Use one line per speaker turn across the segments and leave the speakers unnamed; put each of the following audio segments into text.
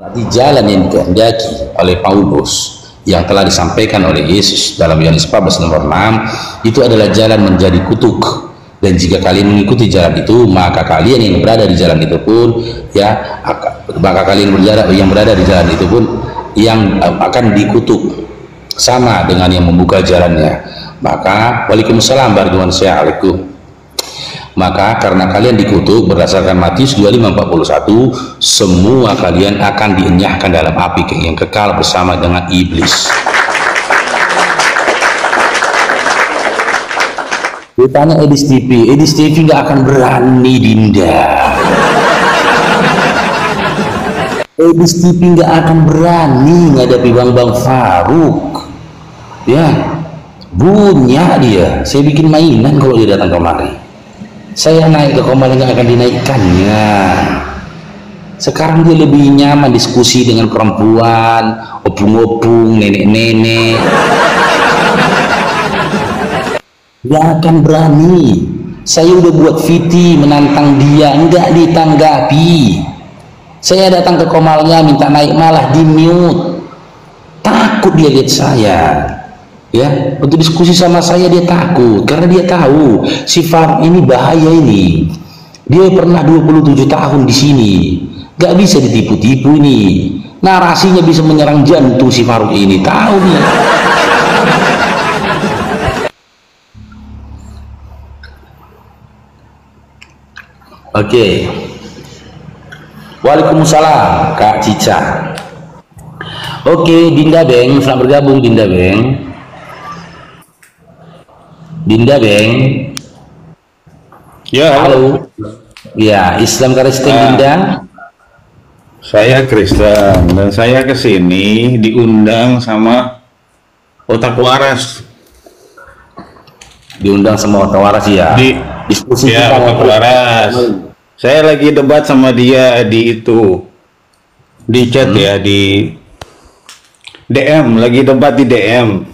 Di jalan yang dikehendaki oleh Paulus yang telah disampaikan oleh Yesus dalam Yohanes 14 nomor 6 itu adalah jalan menjadi kutuk, dan jika kalian mengikuti jalan itu maka kalian yang berada di jalan itu pun yang berada di jalan itu pun yang akan dikutuk sama dengan yang membuka jalannya. Maka waalaikumsalam warahmatullahi. Maka karena kalian dikutuk berdasarkan Matius 25:41, semua kalian akan dienyahkan dalam api yang kekal bersama dengan iblis. Ditanya Edis TV nggak akan berani, Dinda. Edis TV nggak akan berani ngadapi Bang Faruk. Ya, punya dia. Saya bikin mainan kalau dia datang kemari. Saya naik ke Komali nggak akan dinaikkannya. Sekarang dia lebih nyaman diskusi dengan perempuan, opung-opung, nenek-nenek. Nggak akan berani. Saya udah buat VT menantang dia, nggak ditanggapi. Saya datang ke Komalnya minta naik malah di mute. Takut dia lihat saya. Ya, untuk diskusi sama saya dia takut karena dia tahu si Faruk ini bahaya ini. Dia pernah 27 tahun di sini, gak bisa ditipu-tipu ini. Narasinya bisa menyerang jantung si Faruk ini, tahu nih. Oke. Waalaikumsalam Kak Cica. Oke, Dinda Beng, selamat bergabung Dinda Beng. Dinda Beng.
Ya,
halo. Ya, Islam Kristen Dinda.
Saya Kristen dan saya kesini diundang sama Otak Waras.
Diundang sama Otak Waras ya. Diskusi
ya, Otak Waras. Saya lagi debat sama dia di chat ya, di DM, lagi debat di DM.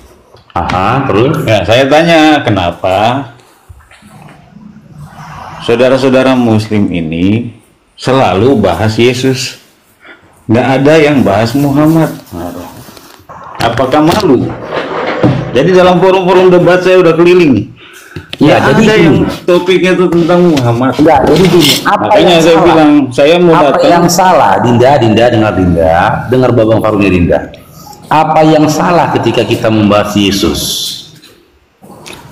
Aha, terus?
Ya, saya tanya kenapa saudara-saudara Muslim ini selalu bahas Yesus, nggak ada yang bahas Muhammad. Apakah malu? Jadi dalam forum-forum debat saya udah keliling nih. Ya, jadi ada yang topiknya itu tentang Muhammad.
Enggak, jadi gini,
makanya saya bilang saya mau datang.
Apa yang salah, Dinda, dengar Babang Faruknya Dinda. Apa yang salah ketika kita membahas Yesus?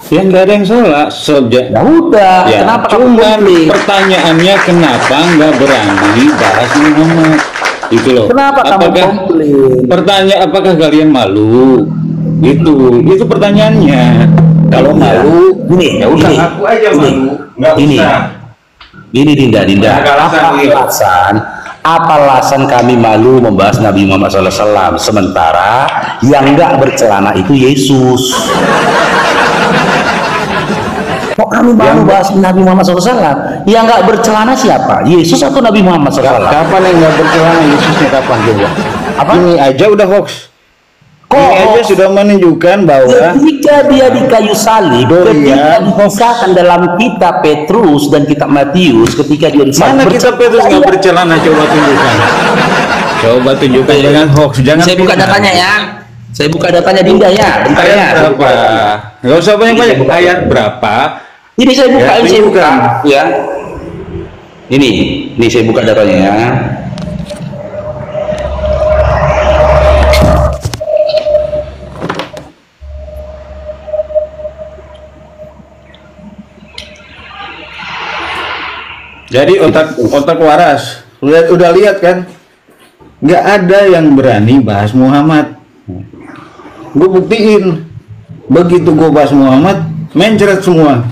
Ya nggak ada yang salah.
Ya udah,
ya,
kenapa
cuman pertanyaannya kenapa nggak berani bahas Muhammad? Gitu loh.
Kenapa kamu komplain?
Pertanyaan apakah kalian malu? Itu pertanyaannya. Kalau malu,
ya udah aku aja malu. Nggak usah. Ini Dinda. Apa alasan kami malu membahas Nabi Muhammad SAW sementara yang nggak bercelana itu Yesus? Kok kami malu bahas Nabi Muhammad SAW? Yang nggak bercelana siapa? Yesus atau Nabi Muhammad SAW?
Kapan yang nggak bercelana? Yesusnya kapan coba?
Apa?
Ini aja udah hoax. Ini aja sudah menunjukkan bahwa
ketika dia di kayu salib, ketika dikisahkan dalam kitab Petrus dan kitab Matius, ketika dia disalib,
mana kitab Petrus nggak bercelana? Coba tunjukkan dengan hoax. Jangan.
Saya buka datanya ya. Saya buka datanya Dinda ya. Bentar ya.
Berapa? Nggak usah banyak-banyak. Ayat berapa?
Ini saya buka, saya buka. Ya. Ini saya buka datanya ya.
Jadi otak waras udah lihat kan, nggak ada yang berani bahas Muhammad. Gue buktiin, begitu gue bahas Muhammad mencret semua.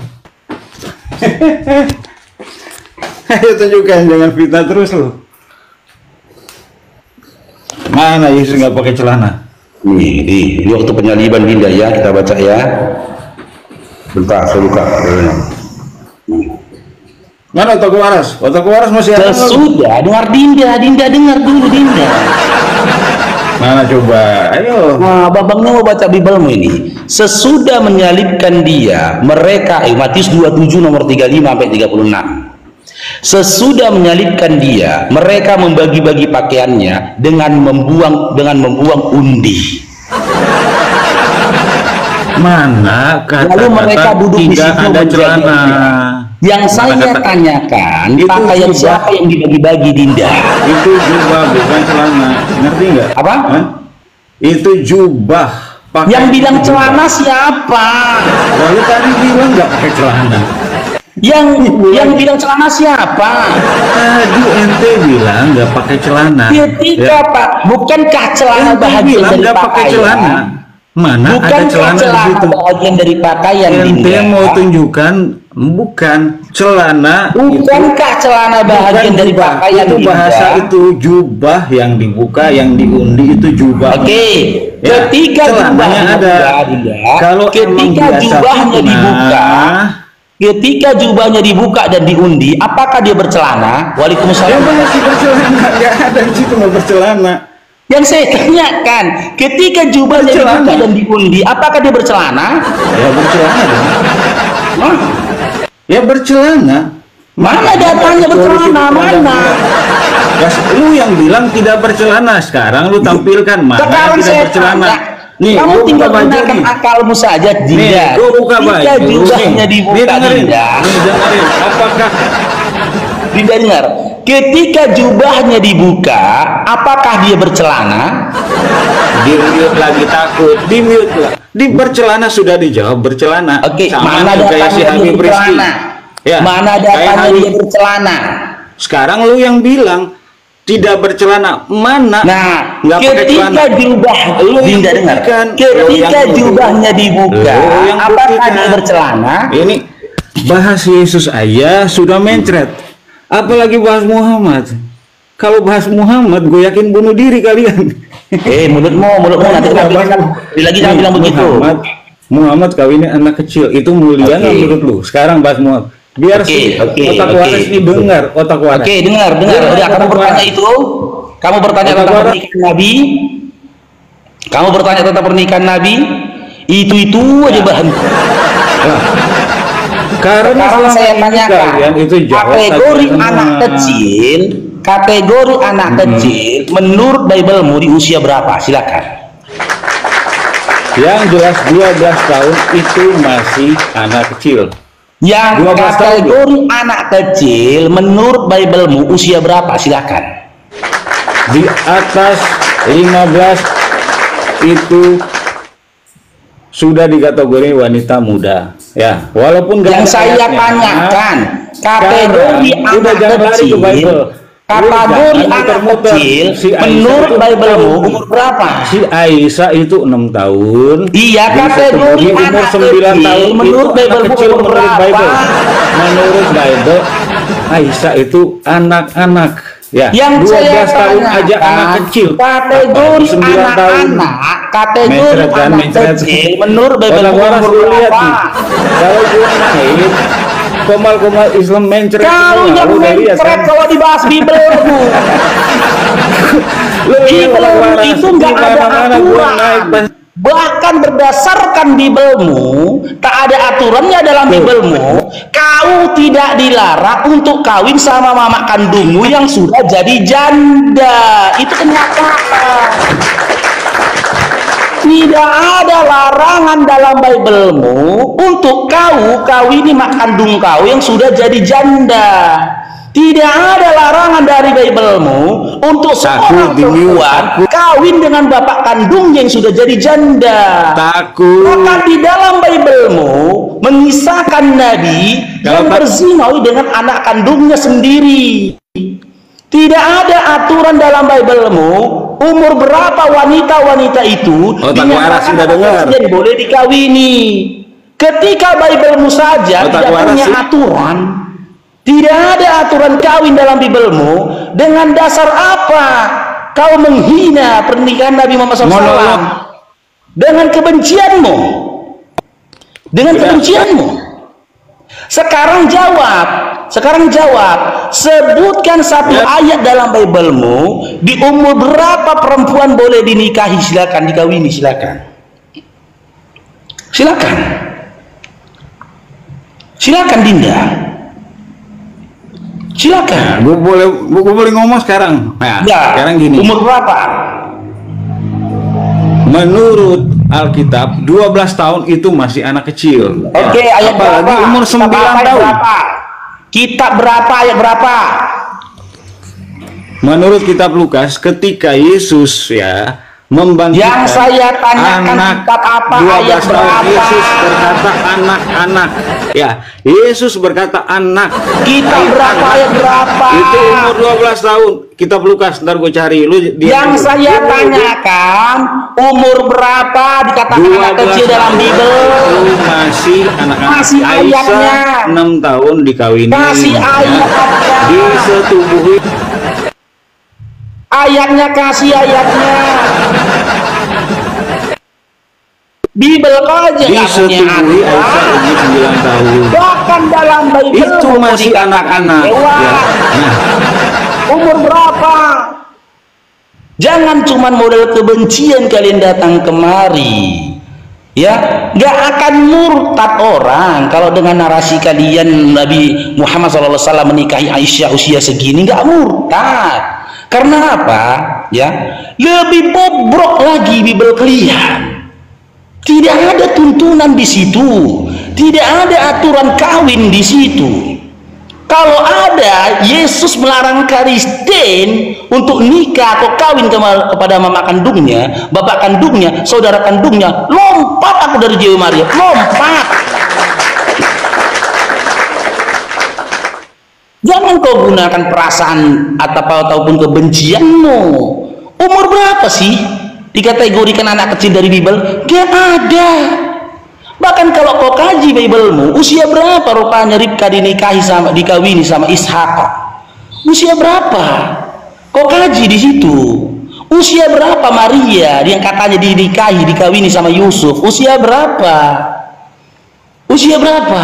Ayo tunjukkan, jangan fitnah terus lo. Mana Yesus nggak pakai celana?
Ini waktu penyaliban Dinda ya, kita baca ya. Bentar, saya buka.
Mana Otak Waras? Otak Waras masih ada.
Sudah, dengar Dinda dengar dulu Dinda.
Mana coba? Ayo.
Nah, babangnya mau baca Bibelmu ini. Sesudah menyalibkan dia, mereka Matius 27 nomor 35 sampai 36. Sesudah menyalibkan dia, mereka membagi-bagi pakaiannya dengan membuang undi.
Mana kata-kata
Lalu mereka duduk di
tidak
situ
ada
menjaga
celana?
dia. Yang saya
Kata-kata-
tanyakan,
Itu
pakaian
jubah.
siapa yang dibagi-bagi, Dinda?
Itu jubah bukan celana, ngerti nggak?
Apa?
Hah? Itu jubah. Pakai
Yang bilang
jubah.
celana siapa?
Lalu tadi bilang nggak pakai celana.
Yang bilang celana siapa?
Tadi ente bilang nggak pakai celana.
Ketika Pak, bukankah celana
Ente
bahagian
bilang
dari
nggak pakai celana.
pakaian?
Mana ada
Bukankah
celana di
celana
situ?
bahagian dari pakaian,
Ente
Dinda?
mau tunjukkan bukan celana
Bukankah celana bahagian
bukan
dari
jubah.
pakaian,
Itu bahasa
Dinda?
itu jubah yang dibuka, yang diundi itu jubah.
Oke,
Ya,
ketika
celananya
jubahnya
ada.
dibuka, Dinda,
Kalau emang
ketika
biasa
jubahnya
fitnah,
dibuka, ketika jubahnya dibuka dan diundi, apakah dia bercelana?
ya
Waalaikumsalam.
masih bercelana, nggak ada di situ mau bercelana.
Yang saya tanyakan, ketika jubahnya
Bercelana.
dibuka dan diundi, apakah dia bercelana?
Ya bercelana dong.
Hah?
Ya bercelana.
Mana datanya bercelana? Mana?
Ya, lu yang bilang tidak bercelana, sekarang lu tampilkan mana
Sekarang
tidak
saya
bercelana.
tanya,
Nih,
kamu
gua
tinggal
buka baju
gunakan
nih.
akalmu saja,
Nih,
Dinda.
gua buka baju.
Ketika jubahnya
Nih
dibuka,
dengerin.
Dinda.
Nih dengerin. Apakah
Dinda dengar, ketika jubahnya dibuka, apakah dia bercelana?
di mute lagi takut? Di mute lah. Di bercelana sudah dijawab bercelana.
Oke,
Sama
mana
nih kayak si
datanya dia
Habib Rizky.
bercelana?
Ya,
Mana
kayak
datanya
Habib.
dia bercelana?
Sekarang lu yang bilang tidak bercelana. Mana?
Nah,
Nggak pakai
ketika
celana.
jubah,
Lu yang
Dinda dengar,
buktikan. Lu
ketika
yang
jubahnya dibuka,
Lu yang
apakah
buktikan.
dia bercelana?
Ini bahas Yesus aja sudah mencret, apalagi bahas Muhammad. Kalau bahas Muhammad, gue yakin bunuh diri kalian.
Mulutmu nanti lagi jangan bilang begitu.
Muhammad kawinin anak kecil itu mulia nggak
Oke.
menurut lu? Sekarang bahas Muhammad. Biar si otak waras ini dengar, otak waras.
Oke, dengar. Udah, kamu bertanya itu. Kamu bertanya
Otak
tentang
waras.
pernikahan Nabi. Kamu bertanya tentang pernikahan Nabi. Itu aja bahan.
Karena
Sekarang
selama
saya
ini
tanyakan,
kalian itu jawab
kategori
saja.
anak kecil, menurut Biblemu di usia berapa? Silakan.
Yang jelas 12 tahun itu masih anak kecil.
Yang
12 tahun.
kategori anak kecil, menurut Biblemu usia berapa? Silakan.
Di atas 15 itu sudah dikategori wanita muda. Ya, walaupun nggak
Yang
ada
saya
ayatnya.
tanyakan, kategori
Sekarang, udah
anak
jangan lari ke
kecil,
Bible.
kategori
Jangan
anak
muter-muter.
kecil,
Si Aisyah
menurut
itu
Biblemu
tahu.
umur berapa?
Si Aisyah itu 6 tahun.
Iya,
Di
kategori
umur
anak
9
kecil,
tahun
menurut
itu anak
Bible
kecil
umur
menurut
berapa?
Bible. Menurut Bible, Aisyah itu anak-anak. Ya,
Yang
12
saya
tahun
tanyakan,
aja anak kecil.
kategori
9 tahun.
anak-anak, kategori
Mencret kan,
anak
mencret.
kecil, menurut Bible
Orang waras
umur
lu lihat
berapa?
nih. Kalau gue naik, komal-komal Islam mencret
Kau
semua.
yang
Lu udah lihat
mencret
kan?
kalau dibahas Biblemu.
Lu yang orang
Biblemu
waras,
itu nggak
di
ada
mana-mana gua
aturan.
naik pas.
Bahkan berdasarkan Biblemu, tak ada aturannya dalam Biblemu. Kau tidak dilarang untuk kawin sama mama kandungmu yang sudah jadi janda. Itu kenyataan. Tidak ada larangan dalam Biblemu untuk kau kawini mak kandung kau yang sudah jadi janda. Tidak ada larangan dari Biblemu untuk seorang perempuan kawin dengan bapak kandungnya yang sudah jadi janda.
Takut.
Maka di dalam Biblemu mengisahkan Nabi yang berzina dengan anak kandungnya sendiri. Tidak ada aturan dalam Biblemu umur berapa wanita-wanita itu
Otak waras sudah dengar.
dan boleh dikawini. Ketika Biblemu saja
Otak
tidak
waras
punya
sih.
aturan, tidak ada aturan kawin dalam Biblemu, dengan dasar apa kau menghina pernikahan Nabi Muhammad SAW?
Monolog.
Dengan kebencianmu. Dengan kebencianmu. Sekarang jawab, sebutkan satu ayat dalam Biblemu, di umur berapa perempuan boleh dinikahi, silakan, dikawini, silakan. Silakan Dinda. Silakan.
Gue boleh ngomong sekarang. Nah,
Ya,
sekarang gini.
umur berapa?
Menurut Alkitab 12 tahun itu masih anak kecil.
Oke, ayat
apalagi
berapa?
umur 9
Kitab
tahun.
berapa? Kitab berapa, ayat berapa?
Menurut kitab Lukas, ketika Yesus membangkitkan
Yang saya tanyakan
anak
kitab apa,
12
ayat
tahun,
berapa?
Yesus berkata anak-anak. Ya, Yesus berkata anak.
Kitab berapa, ayat berapa?
Itu umur 12 tahun. Kitab Lukas, ntar gue cari.
Yang saya tanyakan, umur berapa dikatakan anak kecil dalam Bible?
Itu masih anak-anak.
Masih ayatnya.
6 tahun dikawini.
Kasih ayatnya.
Disetubuhi.
Ayatnya, kasih ayatnya. Bible kau aja nggak punya
Disetubuhi Aisyah
anak.
umur 9 tahun.
Bahkan dalam Bible
Itu masih anak-anak.
Dewa.
Ya. Nah,
Umur berapa? Jangan cuman model kebencian kalian datang kemari. Ya, nggak akan murtad orang kalau dengan narasi kalian Nabi Muhammad SAW menikahi Aisyah usia segini, nggak murtad. Karena apa? Ya, lebih bobrok lagi Bible kalian. Tidak ada tuntunan di situ, tidak ada aturan kawin di situ. Kalau ada, Yesus melarang Kristen untuk nikah atau kawin kepada mama kandungnya, bapak kandungnya, saudara kandungnya. Lompat aku dari Dewi Maria, lompat. Jangan kau gunakan perasaan ataupun kebencianmu. Umur berapa sih dikategorikan anak kecil dari Bible? Gak ada. Bahkan kalau kau kaji Biblemu, usia berapa rupanya Ribka dikawini sama Ishak? Usia berapa? Kau kaji di situ. Usia berapa Maria yang katanya dikawini sama Yusuf? Usia berapa? Usia berapa?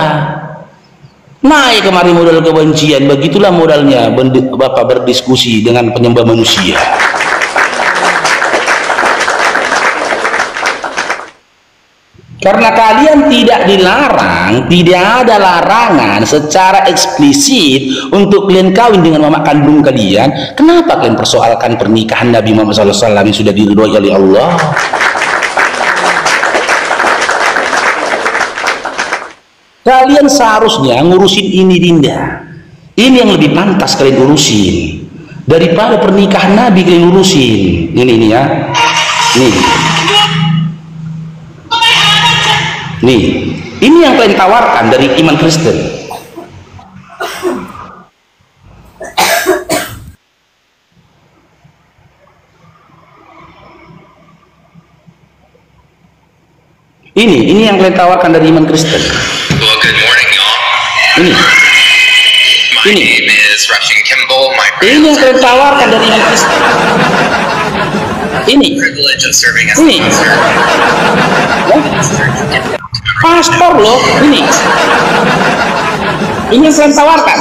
Naik kemari modal kebencian. Begitulah modalnya Bapak berdiskusi dengan penyembah manusia. Karena kalian tidak dilarang, tidak ada larangan secara eksplisit untuk kalian kawin dengan mama kandung kalian. Kenapa kalian persoalkan pernikahan Nabi Muhammad SAW yang sudah diridhoi oleh Allah? Kalian seharusnya ngurusin ini, Dinda. Ini yang lebih pantas kalian urusin daripada pernikahan Nabi kalian urusin. Ini ya. Nih, ini yang kalian tawarkan dari iman Kristen. Ini yang kalian tawarkan dari iman Kristen.
Well, good morning, y'all.
Ini.
My name is Russian Kimball. My
Ini yang kalian tawarkan dari iman Kristen. Ini.
privilege of serving as
Ini.
pastor.
Pastor loh, ini. Ini yang kalian tawarkan.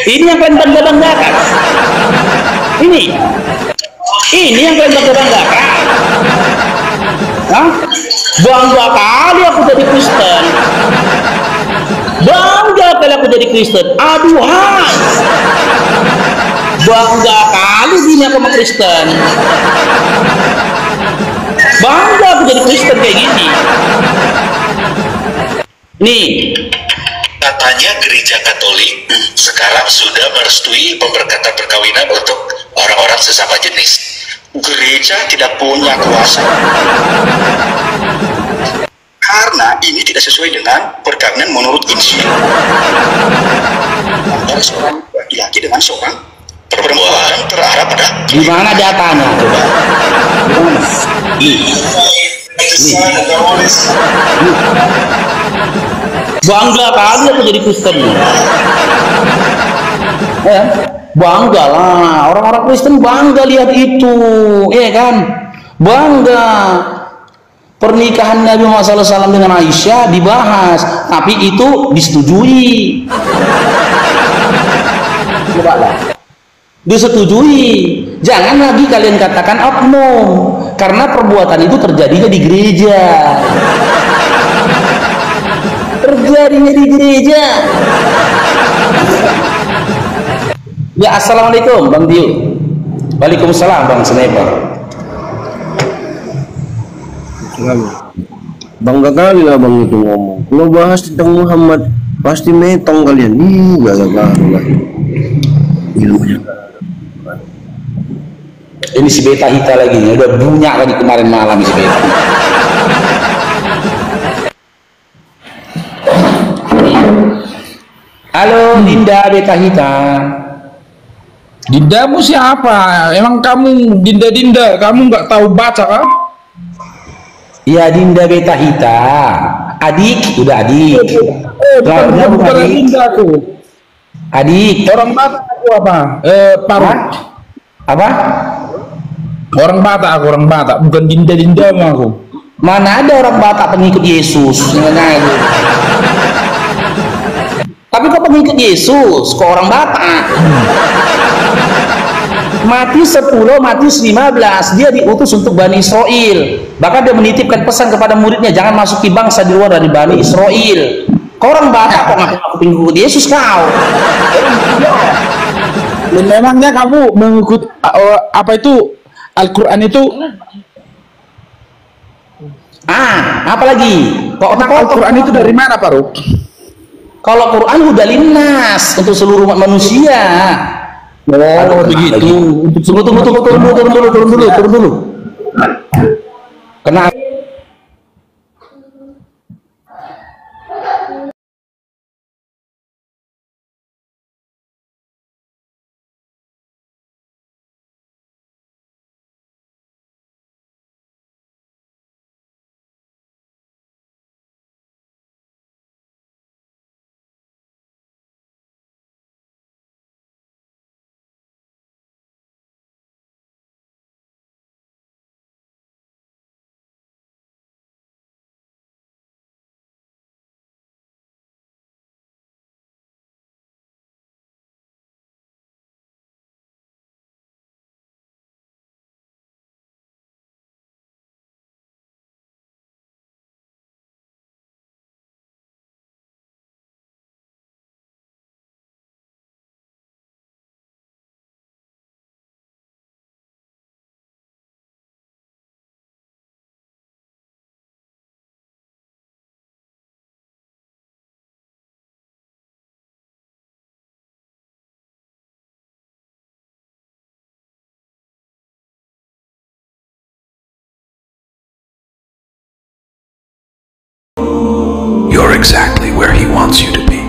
Ini yang kalian bangga-banggakan. Ini yang kalian bangga-banggakan. Hah? Bangga kali aku jadi Kristen. Bangga kali aku jadi Kristen. Aduhan. Bangga kali gini aku sama Kristen. Bangga aku jadi Kristen kayak gini. Nih,
Katanya gereja Katolik sekarang sudah merestui pemberkatan perkawinan untuk orang-orang sesama jenis. Gereja tidak punya kuasa karena ini tidak sesuai dengan perkawinan menurut Injil antara seorang laki-laki dengan seorang perempuan terarah pada
di mana datanya coba? Bangga kali aku jadi Kristen. Ya, bangga lah, orang-orang Kristen bangga lihat itu, ya kan? Bangga. Pernikahan Nabi Muhammad SAW dengan Aisyah dibahas, tapi itu disetujui. Coba lah. Disetujui. Jangan lagi kalian katakan oknum, karena perbuatan itu terjadinya di gereja. Terjadinya di gereja. Ya, assalamualaikum Bang Dio. Waalaikumsalam Bang Sniper.
Bangga kali lah bang itu ngomong. Kalau bahas tentang Muhammad pasti metong kalian. Ih, gak lah. Ilmunya.
Ini si Beta Hita lagi nih, udah bunyak lagi kemarin malam si Beta. Halo Dinda Beta Hita.
Dindamu siapa? Emang kamu Dinda, kamu nggak tahu baca kah?
Ya Dinda Beta Hita. Adik, udah adik.
Bukan Dinda aku.
Adik.
Orang Batak aku apa? Parut.
Apa?
Orang Batak, bukan Dinda aku.
Mana ada orang Batak pengikut Yesus? Tapi kok pengikut Yesus? Kok orang Batak? Matius 10, Matius 15, dia diutus untuk Bani Israel. Bahkan dia menitipkan pesan kepada muridnya, jangan masuki bangsa di luar dari Bani Israel. Kau orang Batak kok ngaku pengikut Yesus kau?
Dan memangnya kamu mengikut apa itu Al-Quran itu?
Apalagi? Kok
Al-Quran itu dari mana, Paruk?
Kalau Quran udah linnas untuk seluruh umat manusia.
Oh, begitu.
Turun dulu. Kenapa?
You're exactly where he wants you to be.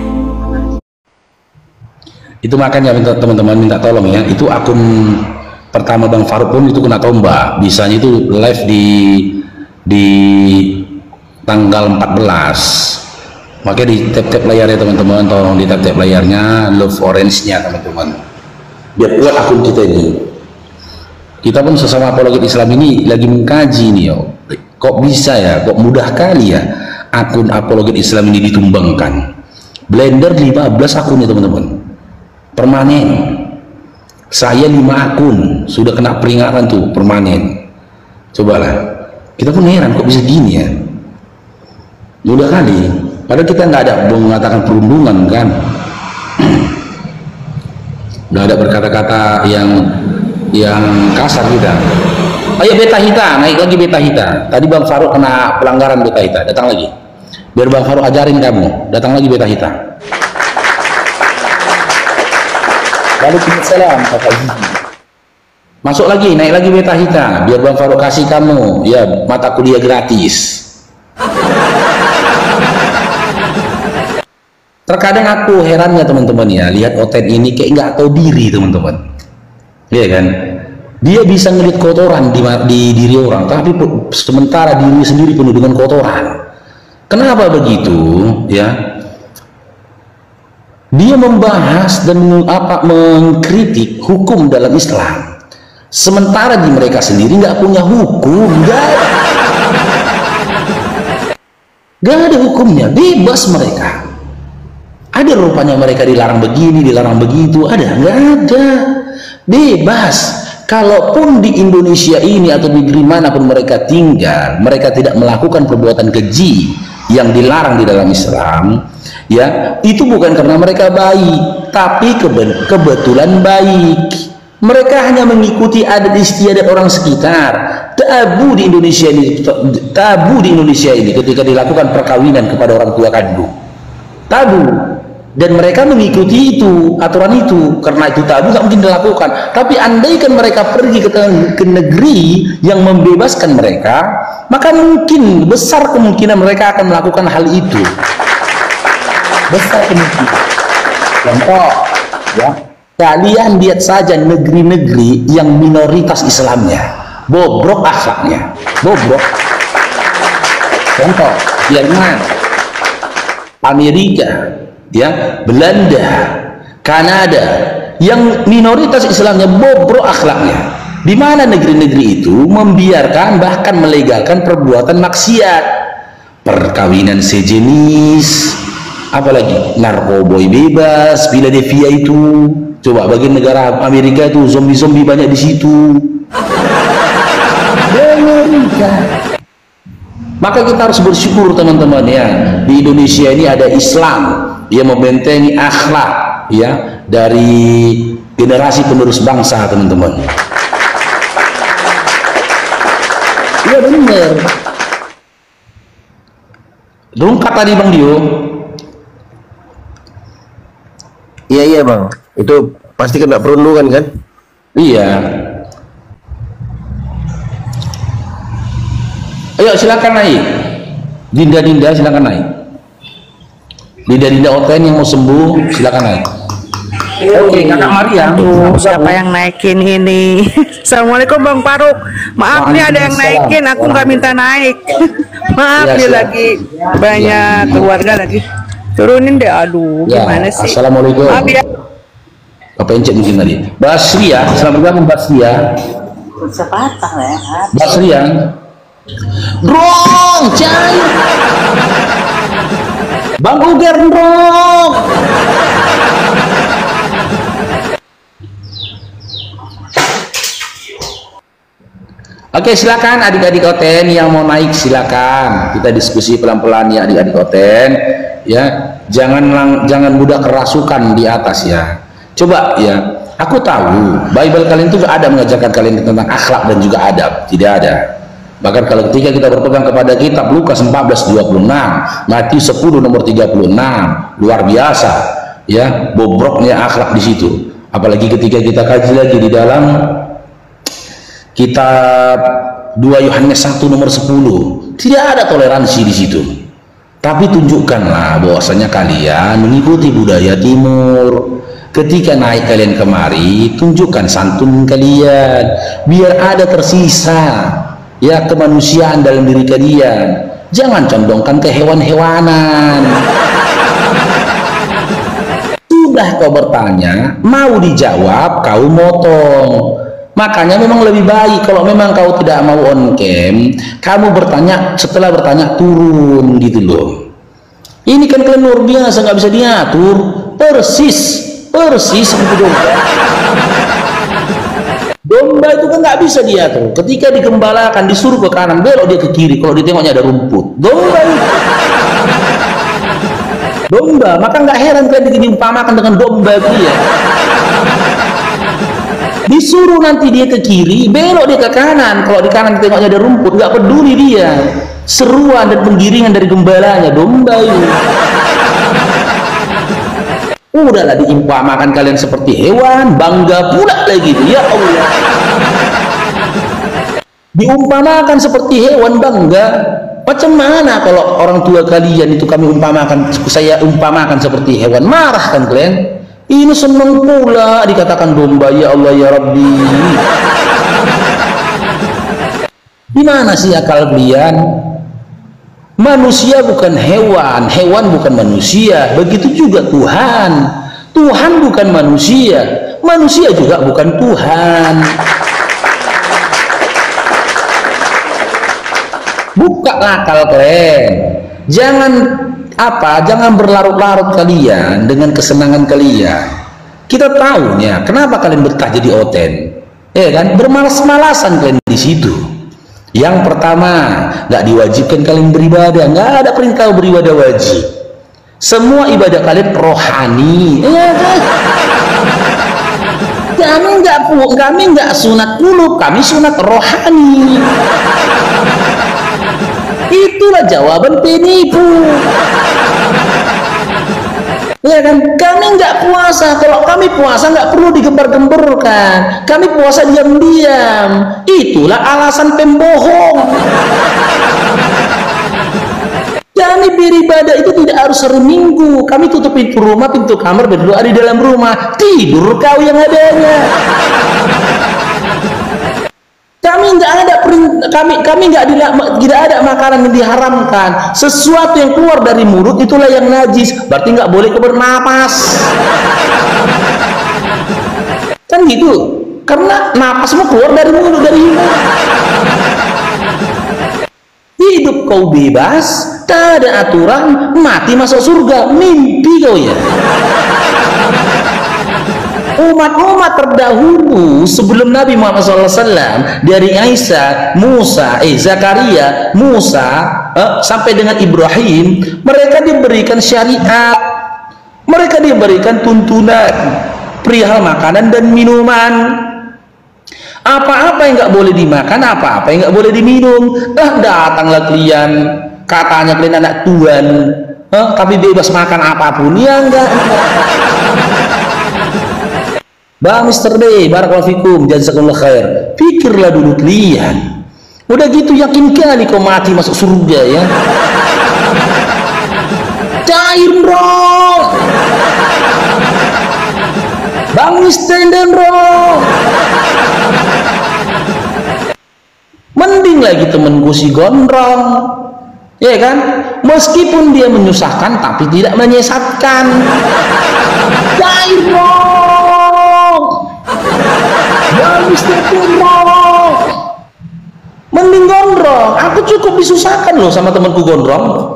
Itu makanya teman-teman minta tolong ya, itu akun pertama Bang Faruk pun itu kena tombak. Bisanya itu live di tanggal 14. Makanya di tap-tap layarnya teman-teman, tolong di tap-tap layarnya love orange-nya teman-teman. Biar kuat akun kita ini. Kita pun sesama apologet Islam ini lagi mengkaji nih yo. Kok bisa ya, kok mudah kali ya akun apologet Islam ini ditumbangkan. Blender 15 akunnya teman-teman. Permanen. Saya 5 akun sudah kena peringatan tuh permanen. Cobalah. Kita pun heran kok bisa gini ya. Mudah kali. Padahal kita nggak ada mengatakan perundungan kan. Nggak ada berkata-kata yang kasar kita. Ayo Beta Hita, naik lagi Beta Hita. Tadi Bang Faruk kena pelanggaran Beta Hita, datang lagi. Biar Bang Faruk ajarin kamu, datang lagi Beta Hita. Waalaikumsalam Kakak Gigi. Masuk lagi, naik lagi Beta Hita, biar Bang Faruk kasih kamu ya mata kuliah gratis. Terkadang aku herannya teman-teman ya, lihat Oten ini kayak nggak tahu diri teman-teman. Iya kan? Dia bisa ngelihat kotoran di diri orang, tapi sementara diri sendiri penuh dengan kotoran. Kenapa begitu? Ya, dia membahas dan mengkritik hukum dalam Islam, sementara di mereka sendiri nggak punya hukum, nggak ada hukumnya, bebas mereka. Ada rupanya mereka dilarang begini, dilarang begitu, ada? Nggak ada, bebas. Kalaupun di Indonesia ini atau di negeri manapun mereka tinggal, mereka tidak melakukan perbuatan keji, yang dilarang di dalam Islam, ya, itu bukan karena mereka baik, tapi kebetulan baik. Mereka hanya mengikuti adat istiadat orang sekitar. Tabu di Indonesia ini ketika dilakukan perkawinan kepada orang tua kandung. Tabu. Dan mereka mengikuti itu, aturan itu, karena itu tabu, nggak mungkin dilakukan. Tapi andaikan mereka pergi ke negeri yang membebaskan mereka, maka mungkin besar kemungkinan mereka akan melakukan hal itu. Besar kemungkinan. Contoh, ya, kalian lihat saja negeri-negeri yang minoritas Islamnya, bobrok akhlaknya, bobrok. Contoh, Jerman, Amerika, ya, Belanda, Kanada, yang minoritas Islamnya bobrok akhlaknya. Di mana negeri-negeri itu membiarkan bahkan melegalkan perbuatan maksiat, perkawinan sejenis, apalagi narkoboy bebas, Philadelphia itu. Coba bagi negara Amerika itu zombie-zombie banyak di situ. Amerika. Maka kita harus bersyukur teman-teman ya, di Indonesia ini ada Islam yang membentengi akhlak ya dari generasi penerus bangsa teman-teman. Iya benar. Lengkap tadi Bang Dio.
Iya Bang, itu pasti kena perundungan kan?
Iya. Ayo silakan naik. Dinda silakan naik. Dinda Oten yang mau sembuh silakan naik. Oke, Kakak Maria.
Siapa yang naikin ini? Assalamualaikum Bang Faruk. Maaf nih ada yang naikin, aku nggak minta naik. Maaf nih lagi banyak keluarga lagi. Turunin deh, aduh gimana sih?
Assalamualaikum.
Maaf ya.
Apa yang cek mungkin tadi? Basria, selamat bergabung Basria.
Sepatah ya.
Basria. Drong, cai. Bang Uger drong. Oke, silakan adik-adik Oten yang mau naik silakan. Kita diskusi pelan-pelan ya adik-adik Oten. Ya, jangan mudah kerasukan di atas ya. Coba ya, aku tahu Bible kalian itu ada mengajarkan kalian tentang akhlak dan juga adab, tidak ada. Bahkan kalau ketika kita berpegang kepada kitab Lukas 14:26, Matius 10 nomor 36, luar biasa ya bobroknya akhlak di situ. Apalagi ketika kita kaji lagi di dalam kitab 2 Yohanes 1 nomor 10, tidak ada toleransi di situ. Tapi tunjukkanlah bahwasanya kalian mengikuti budaya timur. Ketika naik kalian kemari, tunjukkan santun kalian, biar ada tersisa ya kemanusiaan dalam diri kalian. Jangan condongkan ke hewan-hewanan. Sudah kau bertanya, mau dijawab kau motong. Makanya memang lebih baik kalau memang kau tidak mau on cam, kamu bertanya, setelah bertanya turun gitu loh. Ini kan kalian luar biasa, nggak bisa diatur, persis seperti domba. Domba itu kan nggak bisa diatur. Ketika digembalakan, disuruh ke kanan, belok dia ke kiri. Kalau ditengoknya ada rumput, domba itu. Domba, maka nggak heran kalian diumpamakan dengan domba dia. Disuruh nanti dia ke kiri, belok dia ke kanan. Kalau di kanan ditengoknya ada rumput, nggak peduli dia. Seruan dan penggiringan dari gembalanya, domba itu. Udahlah diumpamakan kalian seperti hewan, bangga pula lagi, ya Allah. Diumpamakan seperti hewan, bangga. Macam mana kalau orang tua kalian itu saya umpamakan seperti hewan, marah kan kalian? Ini senang pula dikatakan domba, ya Allah ya Rabbi. Di mana sih akal kalian? Manusia bukan hewan, hewan bukan manusia. Begitu juga Tuhan. Tuhan bukan manusia, manusia juga bukan Tuhan. Buka akal kalian. Jangan berlarut-larut kalian dengan kesenangan kalian. Kita tahu ya, kenapa kalian betah jadi Oten? Ya kan? Bermalas-malasan kalian di situ. Yang pertama, nggak diwajibkan kalian beribadah, nggak ada perintah beribadah wajib. Semua ibadah kalian rohani. Ya, kami nggak sunat kulub, kami sunat rohani. Itulah jawaban penipu. Ya kan, kami nggak puasa. Kalau kami puasa nggak perlu digembar-gemburkan. Kami puasa diam-diam. Itulah alasan pembohong. Kami beribadah itu tidak harus hari Minggu. Kami tutup pintu rumah, pintu kamar, berdoa di dalam rumah. Tidur kau yang adanya. Kami tidak ada makanan yang diharamkan. Sesuatu yang keluar dari mulut itulah yang najis. Berarti nggak boleh bernapas. Kan gitu. Karena napasmu keluar dari mulut, dari hidung. Hidup kau bebas, tak ada aturan, mati masuk surga, mimpi kau ya. Umat-umat terdahulu sebelum Nabi Muhammad SAW, dari Isa, Musa, Zakaria, Musa, sampai dengan Ibrahim, mereka diberikan syariat, mereka diberikan tuntunan perihal makanan dan minuman. Apa-apa yang nggak boleh dimakan, apa-apa yang nggak boleh diminum. Datanglah kalian, katanya kalian anak Tuhan, tapi bebas makan apapun. Ya enggak. Bang Mr. D, barakallahu fikum, jazakumullah khair. Pikirlah dulu kalian. Udah gitu yakin kali kau mati masuk surga ya. Cair bro. Bang Mr. bro. Mending lagi temenku si gondrong, ya kan? Meskipun dia menyusahkan tapi tidak menyesatkan. Cair dong, ya Mister Gondrong. Mending gondrong. Aku cukup disusahkan loh sama temanku gondrong.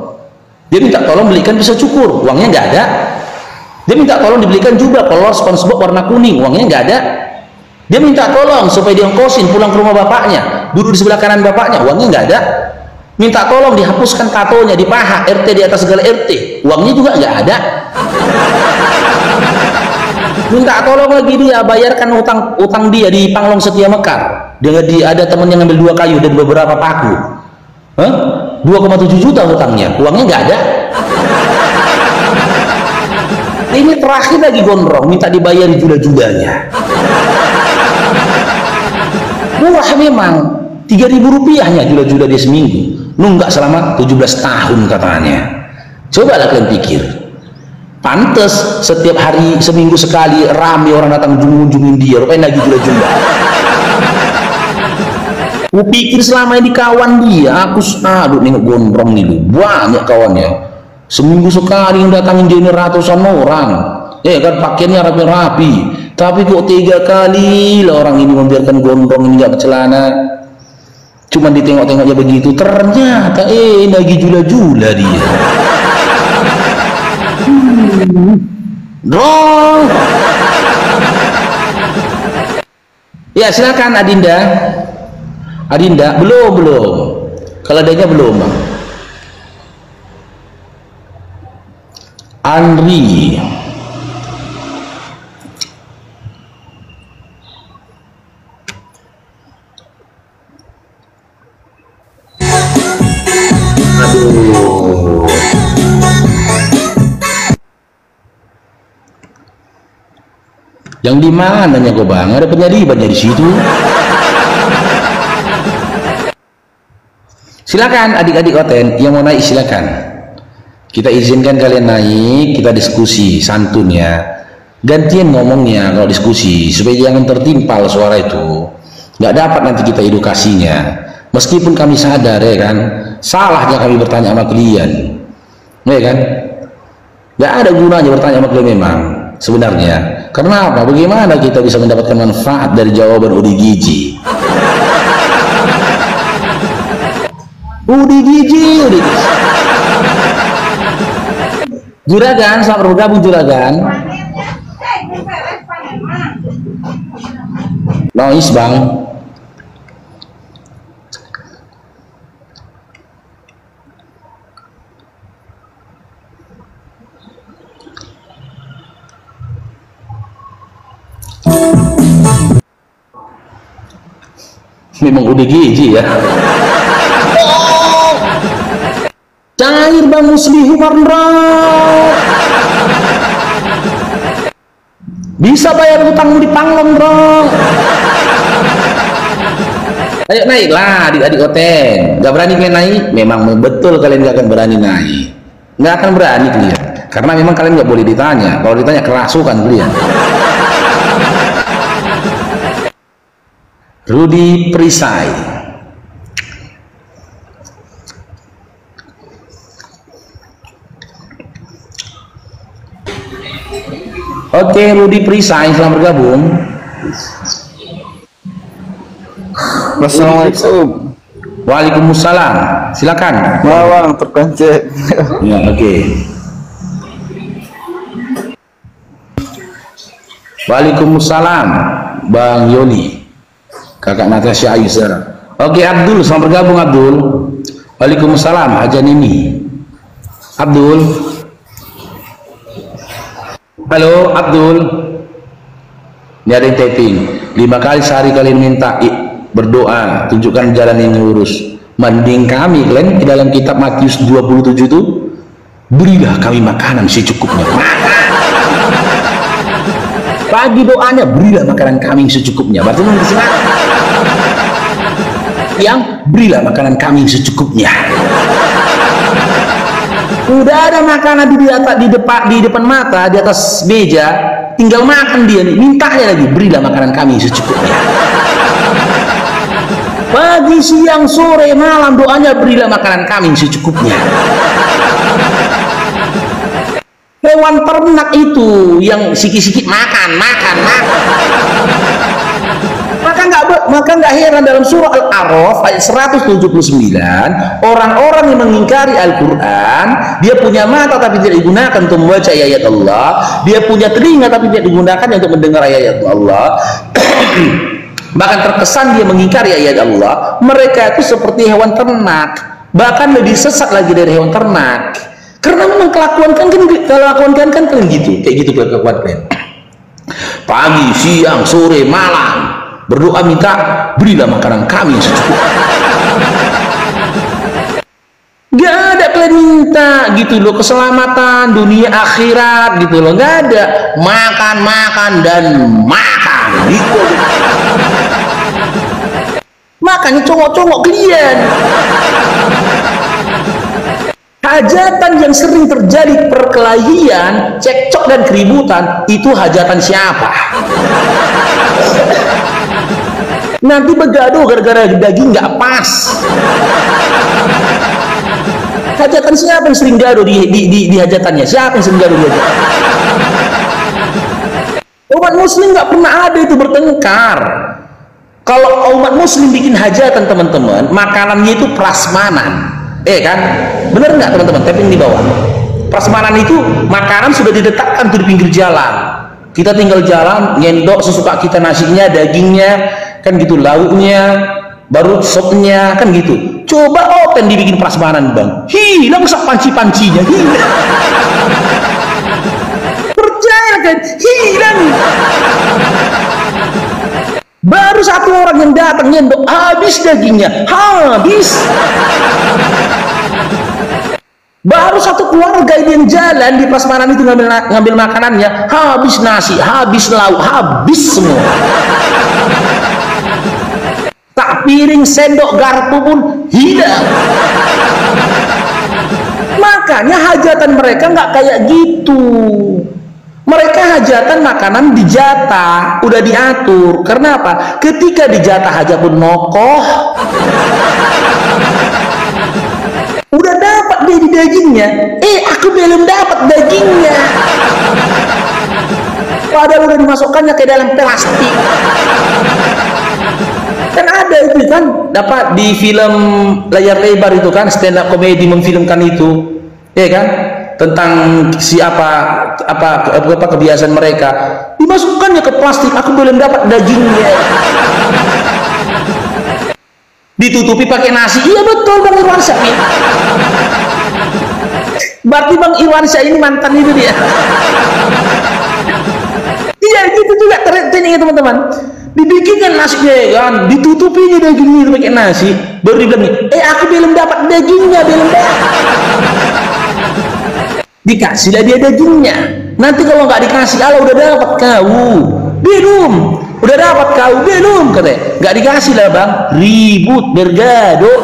Dia minta tolong belikan pisau cukur, uangnya nggak ada. Dia minta tolong dibelikan jubah kolor SpongeBob warna kuning, uangnya nggak ada. Dia minta tolong supaya diongkosin pulang ke rumah bapaknya, duduk di sebelah kanan bapaknya, uangnya nggak ada. Minta tolong dihapuskan tatonya di paha RT di atas segala RT, uangnya juga nggak ada. Minta tolong lagi dia bayarkan utang dia di Panglong Setia Mekar. Dia ada temen yang ngambil 2 kayu dan beberapa paku. 2,7 juta utangnya, uangnya nggak ada. Ini terakhir lagi gondrong, minta dibayari jula-julanya. Murah memang, 3.000 rupiahnya jula-jula dia seminggu. Nunggak selama 17 tahun katanya. Cobalah kalian pikir. Pantes setiap hari, seminggu sekali rame orang datang junjungin dia, rupanya lagi jula-jula. Aku pikir selama ini kawan dia, aku aduh nengok gondrong nih, banyak kawannya. Seminggu sekali yang datangin dia ini ratusan orang. Ya kan, pakaiannya rapi-rapi. Tapi kok 3 kali lah orang ini membiarkan gondrong ini nggak bercelana. Cuman ditengok-tengoknya begitu, ternyata lagi jula-jula dia. Drong. Ya silakan Adinda. Adinda belum. Kalau adanya belum, Bang. Andri. Aduh. Yang di mananya kok Bang? Ada penyadibannya di situ. Silakan adik-adik Oten yang mau naik silakan. Kita izinkan kalian naik, kita diskusi santun ya. Gantian ngomongnya kalau diskusi supaya jangan tertimpal suara itu. Nggak dapat nanti kita edukasinya. Meskipun kami sadar ya kan, salahnya kami bertanya sama kalian. Ya kan? Nggak ada gunanya bertanya sama kalian memang sebenarnya. Karena apa? Bagaimana kita bisa mendapatkan manfaat dari jawaban Udi Giji? Udi Giji. Juragan, selamat bergabung Juragan. Noise Bang. Memang UDGJ ya. Oh, cair Bang Muslihu Marndra. Bisa bayar utangmu di Panglong, bro. Ayo naiklah adik-adik Oteng. Gak berani kalian naik? Memang betul kalian gak akan berani naik. Gak akan berani kalian. Karena memang kalian gak boleh ditanya. Kalau ditanya kerasukan kalian. Rudy Perisai. Oke, Rudy Perisai, selamat bergabung.
Assalamualaikum.
Waalaikumsalam. Silakan.
Bawang terpencet.
Ya, oke. Waalaikumsalam, Bang Yoni. Kakak Natasha Ayusara. Oke, Abdul, selamat bergabung Abdul. Waalaikumsalam, Haja Nini. Abdul. Halo Abdul. Ini ada yang typing. 5 kali sehari kalian minta berdoa, tunjukkan jalan yang lurus. Mending kami kalian di dalam kitab Matius 27 itu, berilah kami makanan secukupnya. Pagi doanya, berilah makanan kami secukupnya. Berarti yang berilah makanan kami secukupnya. Udah ada makanan di depan mata, di atas meja, tinggal makan dia nih. Mintanya lagi, berilah makanan kami secukupnya. Pagi, siang, sore, malam doanya, berilah makanan kami secukupnya. Hewan ternak itu yang sikit-sikit makan. Maka nggak heran dalam surah Al-A'raf ayat 179, orang-orang yang mengingkari Al-Quran, dia punya mata tapi tidak digunakan untuk membaca ayat Allah, dia punya telinga tapi tidak digunakan untuk mendengar ayat Allah, bahkan terkesan dia mengingkari ayat Allah. Mereka itu seperti hewan ternak, bahkan lebih sesat lagi dari hewan ternak, karena memang kelakuan kan gitu, kayak gitu kelakuan kalian. Pagi, siang, sore, malam berdoa minta, berilah makanan kami secukupnya. Gak ada kalian minta gitu loh keselamatan dunia akhirat gitu loh, gak ada. Makan dan makan gitu. Makanya congok-congok kalian. Hajatan yang sering terjadi perkelahian, cekcok dan keributan, itu hajatan siapa? Nanti begaduh gara-gara daging nggak pas. Hajatan siapa yang sering gaduh di hajatannya? Siapa yang sering gaduh di hajatan? Umat muslim nggak pernah ada itu bertengkar. Kalau umat muslim bikin hajatan teman-teman, makanannya itu prasmanan, kan? Bener nggak teman-teman? Tapping di bawah. Prasmanan itu makanan sudah diletakkan tuh di pinggir jalan. Kita tinggal jalan, nyendok sesuka kita, nasinya, dagingnya, kan gitu, lauknya, baru sopnya, kan gitu. Coba open dibikin prasmanan, Bang, hilang sak panci-pancinya, hilang. Percaya kan, hilang. Baru satu orang yang datang nyendok, habis dagingnya, habis. Baru satu keluarga yang jalan di prasmanan itu ngambil makanannya, habis nasi, habis lauk, habis semua. Tak piring, sendok, garpu pun hilang. Makanya hajatan mereka nggak kayak gitu. Mereka hajatan makanan dijatah, udah diatur. Karena apa? Ketika dijatah aja pun nokoh, udah dapat dia di dagingnya, aku belum dapat dagingnya, padahal udah dimasukkannya ke dalam plastik. Kan ada itu kan, dapat di film layar lebar itu kan, stand up comedy memfilmkan itu, kan, tentang apa kebiasaan mereka, dimasukkannya ke plastik, aku belum dapat dagingnya. Ditutupi pakai nasi. Iya betul Bang Irwansyah. Berarti Bang Irwansyah ini mantan itu dia. Iya gitu juga tekniknya teman-teman. Dibikinkan nasinya ya kan, ditutupinya dagingnya itu pakai nasi, baru dibilang, aku belum dapat dagingnya, belum dapat. Dikasihlah dia dagingnya. Nanti kalau nggak dikasih, Allah udah dapat kau, belum, udah dapat kau, belum, katanya, nggak dikasih lah bang, ribut, bergaduh,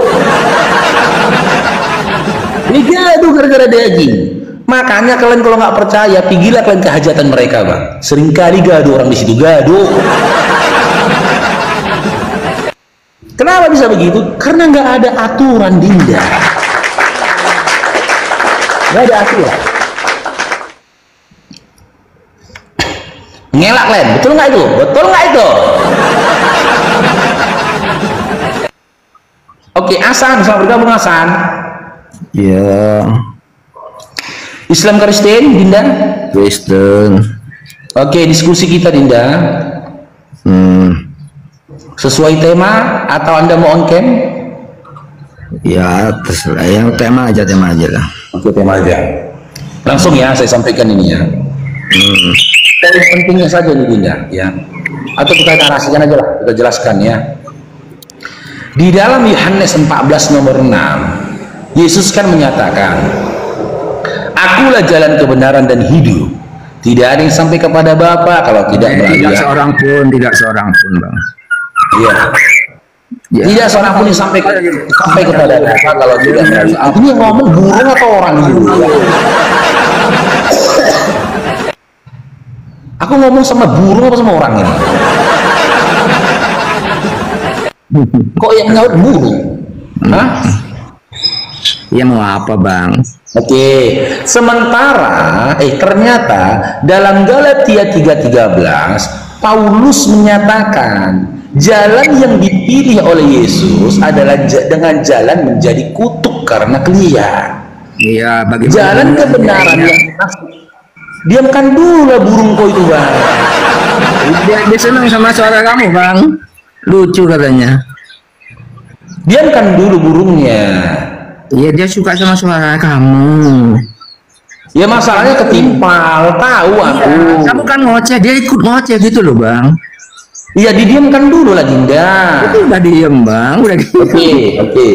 bergaduh gara-gara daging. Makanya kalian kalau nggak percaya, pergilah kalian ke hajatan mereka bang. Seringkali gaduh orang di situ, gaduh. Kenapa bisa begitu? Karena nggak ada aturan, Dinda. Nggak ada aturan. Ngelak kalian, betul nggak itu? Betul nggak itu? Oke, Hasan, selamat bergabung Hasan.
Ya,
Islam Kristen, Dinda?
Kristen.
Oke, diskusi kita, Dinda. Sesuai tema atau Anda mau on cam?
Ya, terserah. Yang tema aja lah.
Oke, tema aja. Langsung ya, saya sampaikan ini ya. Poin pentingnya saja nih, Dinda, ya. Atau kita narasikan aja lah, kita jelaskan ya. Di dalam Yohanes 14 nomor 6, Yesus kan menyatakan, Akulah jalan kebenaran dan hidup. Tidak ada yang sampai kepada Bapa kalau tidak melalui
Tidak seorang pun, Bang.
Iya. Ya. Tidak seorang pun yang sampai kepada Bapa kalau tidak melalui aku. Ini yang ngomong burung atau orang dulu? Aku ngomong sama burung apa sama orang ini? Kok yang nyaut burung? Hah?
Ya mau apa bang?
Oke, sementara ternyata dalam Galatia 3:13 Paulus menyatakan jalan yang dipilih oleh Yesus adalah dengan jalan menjadi kutuk karena kalian.
Iya, bagaimana
jalan kebenaran yang diamkan dulu lah burung kau itu bang.
Dia senang sama suara kamu bang, lucu katanya.
Diamkan dulu burungnya.
Iya, dia suka sama suara kamu.
Ya masalahnya ketimpal, tahu aku.
Ya, kamu kan ngoceh, dia ikut ngoceh gitu loh bang.
Iya, didiamkan dulu lah Dinda.
Itu udah diem bang, udah.
Oke.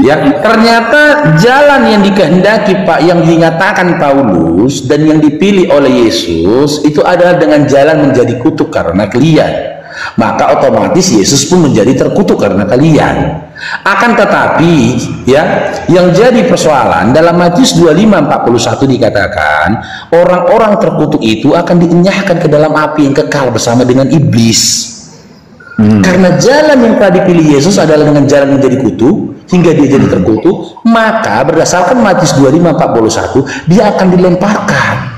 Ya, ternyata jalan yang dikehendaki Pak, yang dinyatakan Paulus dan yang dipilih oleh Yesus itu adalah dengan jalan menjadi kutuk karena kalian. Maka otomatis Yesus pun menjadi terkutuk karena kalian. Akan tetapi ya, yang jadi persoalan dalam Matius 25:41 dikatakan orang-orang terkutuk itu akan dienyahkan ke dalam api yang kekal bersama dengan iblis. Karena jalan yang telah dipilih Yesus adalah dengan jalan menjadi kutuk hingga dia jadi terkutuk, maka berdasarkan Matius 25:41 dia akan dilemparkan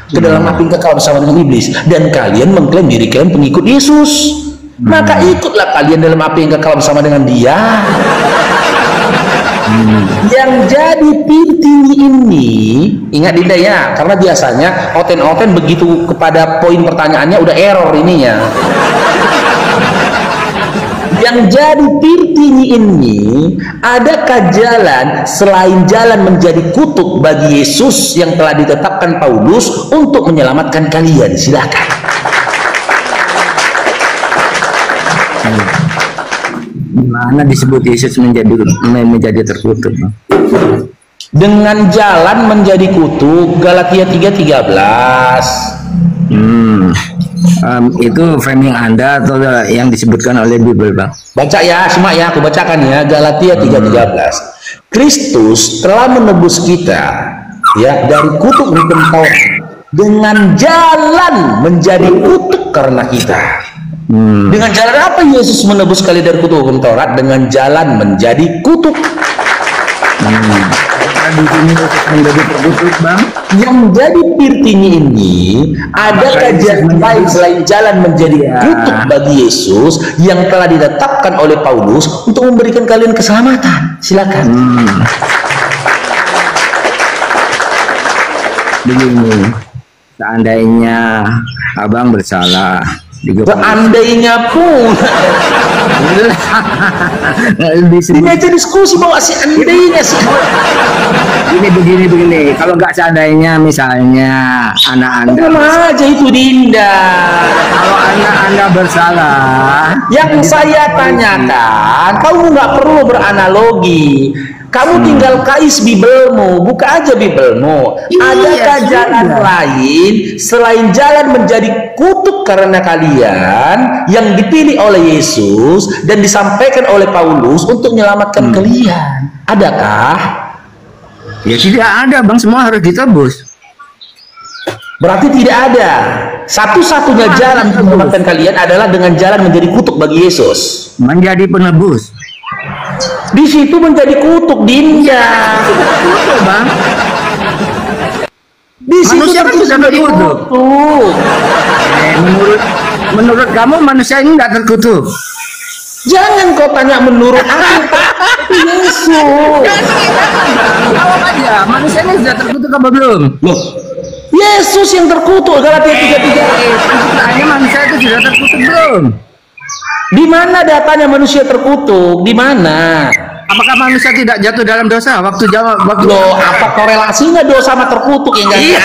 ke dalam api yang kekal bersama dengan iblis. Dan kalian mengklaim diri kalian pengikut Yesus, maka ikutlah kalian dalam api yang kekal bersama dengan dia. Yang jadi tinggi ini, ingat Dinda ya, karena biasanya oten-oten begitu kepada poin pertanyaannya udah error ininya. Yang jadi tinggi ini, adakah jalan selain jalan menjadi kutuk bagi Yesus yang telah ditetapkan Paulus untuk menyelamatkan kalian? Silakan.
Mana disebut Yesus menjadi terkutuk?
Dengan jalan menjadi kutuk, Galatia 3:13.
Itu framing Anda atau yang disebutkan oleh Bible bang?
Baca ya, simak ya, aku bacakan ya, Galatia 3:13. Kristus telah menebus kita ya dari kutuk hukum Taurat dengan jalan menjadi kutuk karena kita. Dengan jalan apa Yesus menebus kalian dari kutuk hukum Taurat? Dengan jalan menjadi kutuk.
Di sini menjadi terkutuk bang.
Yang jadi pirtinya ini adakah jalan selain jalan menjadi kutuk bagi Yesus yang telah ditetapkan oleh Paulus untuk memberikan kalian keselamatan? Silakan.
Begini, seandainya abang bersalah,
seandainya pun Di meja diskusi bawa si Andainya sih.
Ini begini. Kalau nggak seandainya misalnya anak Anda,
Sama aja itu Dinda.
kalau anak Anda bersalah,
Yang saya tanyakan, kamu nggak perlu beranalogi. Kamu tinggal kais Bibelmu, buka aja Bibelmu. Adakah jalan lain selain jalan menjadi kutuk karena kalian yang dipilih oleh Yesus dan disampaikan oleh Paulus untuk menyelamatkan kalian? Adakah?
ya tidak ada bang, semua harus ditebus.
Berarti tidak ada. Satu-satunya jalan untuk menyelamatkan kalian adalah dengan jalan menjadi kutuk bagi Yesus.
Menjadi penebus.
Di situ menjadi kutuk Dinda.
Betul bang.
Di situ
Manusia kan
tertulis
sudah
menjadi
terkutuk.
kutuk.
Menurut kamu manusia ini nggak terkutuk?
Jangan kau tanya menurut aku, itu Yesus.
Jawab aja, manusia ini sudah terkutuk apa belum?
Loh, Yesus yang terkutuk. Galatia 3:3.
Penciptaannya manusia itu sudah terkutuk belum?
Di mana datanya manusia terkutuk? Di mana?
Apakah manusia tidak jatuh dalam dosa? Waktu
Loh, apa korelasinya dosa sama terkutuk ya?
Iya.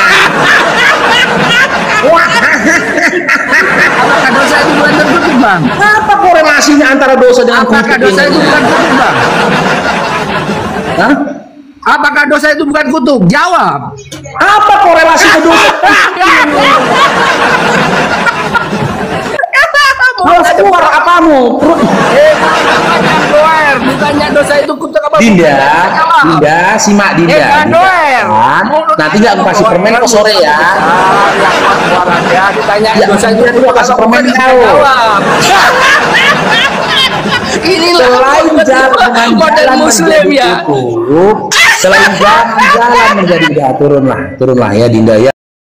Apakah dosa itu bukan terkutuk bang?
Apa korelasinya antara dosa dengan
Apakah
kutuk?
dosa itu bukan kutuk bang?
Hah?
Apakah dosa itu bukan kutuk? Jawab.
Apa korelasinya dosa? Malas keluar apamu?
Ditanya dosa itu kutuk apa?
Dinda, simak Dinda. Nanti nggak aku kasih permen kok sore ya.
Ditanya
Ya,
dosa itu
nanti aku kasih permen kau.
Inilah
Selain jalan dengan
model
jalan
muslim
menjadi
ya.
kutuk, selain jalan menjadi turunlah ya Dinda ya.